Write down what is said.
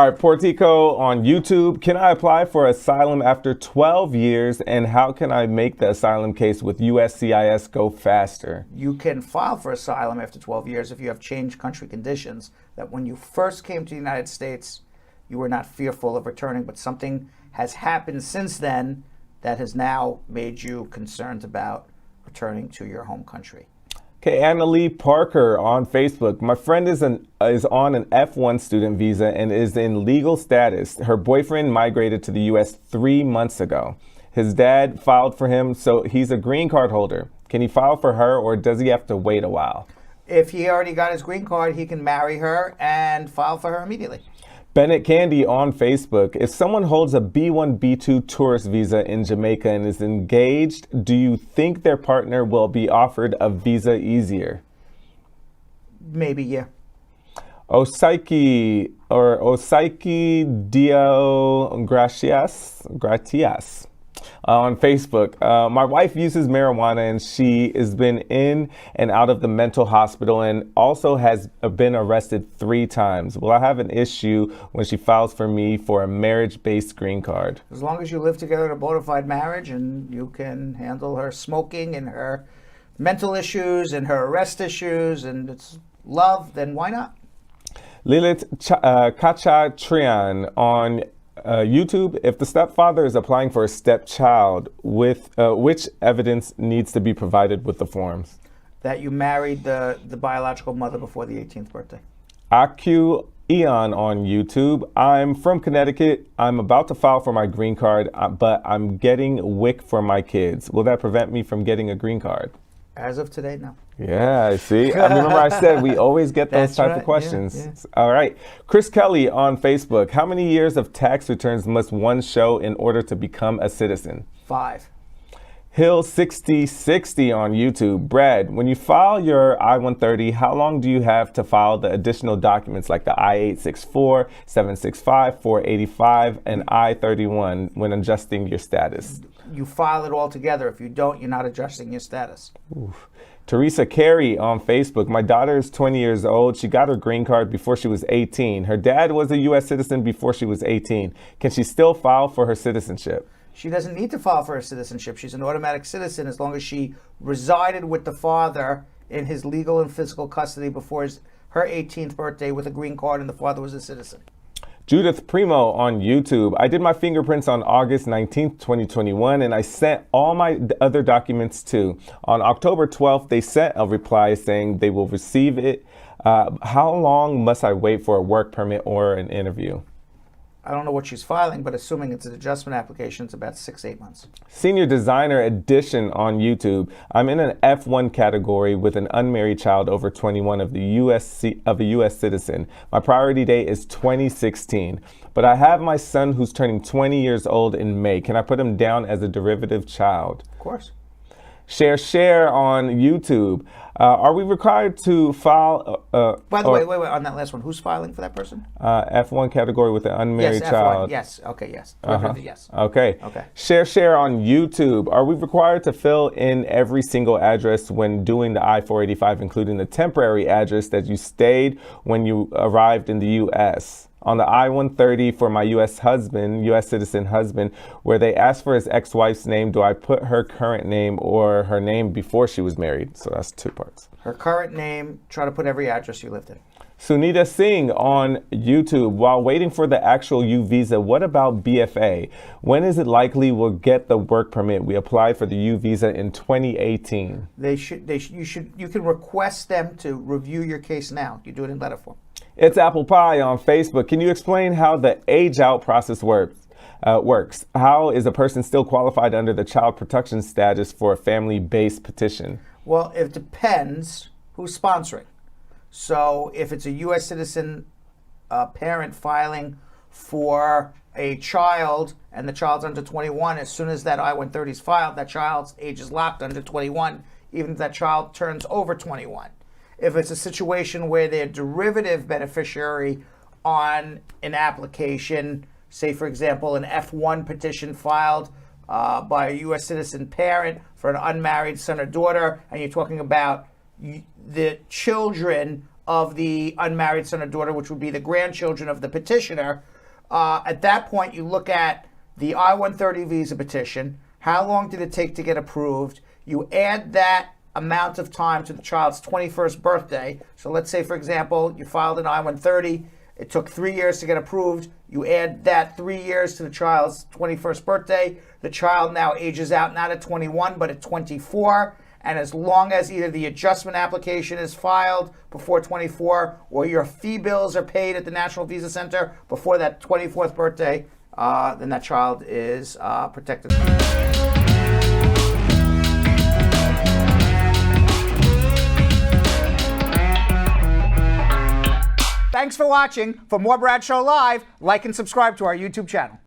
All right, Portico on YouTube. Can I apply for asylum after 12 years? And how can I make the asylum case with USCIS go faster? You can file for asylum after 12 years if you have changed country conditions, that when you first came to the United States, you were not fearful of returning, but something has happened since then that has now made you concerned about returning to your home country. Okay, Annalie Parker on Facebook. My friend is on an F1 student visa and is in legal status. Her boyfriend migrated to the U.S. 3 months ago. His dad filed for him, so he's a green card holder. Can he file for her, or does he have to wait a while? If he already got his green card, he can marry her and file for her immediately. Bennett Candy on Facebook. If someone holds a B1, B2 tourist visa in Jamaica and is engaged, do you think their partner will be offered a visa easier? Maybe, yeah. Osaiki Dio Gratias on Facebook. My wife uses marijuana and she has been in and out of the mental hospital and also has been arrested 3 times. Will I have an issue when she files for me for a marriage-based green card? As long as you live together in a bona fide marriage and you can handle her smoking and her mental issues and her arrest issues and it's love, then why not? Lilith Kachatrian on YouTube. If the stepfather is applying for a stepchild, with which evidence needs to be provided with the forms? That you married the biological mother before the 18th birthday. AQ Eon on YouTube. I'm from Connecticut. I'm about to file for my green card, but I'm getting WIC for my kids. Will that prevent me from getting a green card? As of today, no. Yeah, I see. I remember I said we always get those type of questions. Yeah. All right. Chris Kelly on Facebook. How many years of tax returns must one show in order to become a citizen? 5. Hill 6060 on YouTube. Brad, when you file your I-130, how long do you have to file the additional documents like the I-864, 765, 485, and I-31 when adjusting your status? You file it all together. If you don't, you're not adjusting your status. Oof. Teresa Carey on Facebook. My daughter is 20 years old. She got her green card before she was 18. Her dad was a U.S. citizen before she was 18. Can she still file for her citizenship? She doesn't need to file for her citizenship. She's an automatic citizen as long as she resided with the father in his legal and physical custody before her 18th birthday with a green card and the father was a citizen. Judith Primo on YouTube. I did my fingerprints on August 19th, 2021, and I sent all my other documents too. On October 12th, they sent a reply saying they will receive it. How long must I wait for a work permit or an interview? I don't know what she's filing, but assuming it's an adjustment application, it's about 6-8 months. Senior Designer Edition on YouTube. I'm in an F1 category with an unmarried child over 21 of a U.S. citizen. My priority date is 2016, but I have my son who's turning 20 years old in May. Can I put him down as a derivative child? Of course. Share on YouTube. Are we required to file? By the way, wait, on that last one, who's filing for that person? F1 category with an unmarried yes, child. F1, yes, okay, yes. Yes. Okay. Share on YouTube. Are we required to fill in every single address when doing the I-485, including the temporary address that you stayed when you arrived in the U.S.? On the I-130 for my U.S. citizen husband, where they asked for his ex-wife's name, do I put her current name or her name before she was married? So that's 2 parts. Her current name, try to put every address you lived in. Sunita Singh on YouTube. While waiting for the actual U visa, what about BFA? When is it likely we'll get the work permit? We applied for the U visa in 2018. You can request them to review your case now. You do it in letter form. It's Apple Pie on Facebook. Can you explain how the age out process works? How is a person still qualified under the child protection status for a family-based petition? Well, it depends who's sponsoring. So if it's a U.S. citizen parent filing for a child and the child's under 21, as soon as that I-130 is filed, that child's age is locked under 21, even if that child turns over 21. If it's a situation where they're derivative beneficiary on an application, say, for example, an F1 petition filed by a U.S. citizen parent for an unmarried son or daughter, and you're talking about the children of the unmarried son or daughter, which would be the grandchildren of the petitioner. At that point, you look at the I-130 visa petition. How long did it take to get approved? You add that amount of time to the child's 21st birthday. So let's say, for example, you filed an I-130. It took 3 years to get approved. You add that 3 years to the child's 21st birthday. The child now ages out not at 21, but at 24. And as long as either the adjustment application is filed before 24 or your fee bills are paid at the National Visa Center before that 24th birthday, then that child is protected. Thanks for watching. For more Bradshaw Live, like and subscribe to our YouTube channel.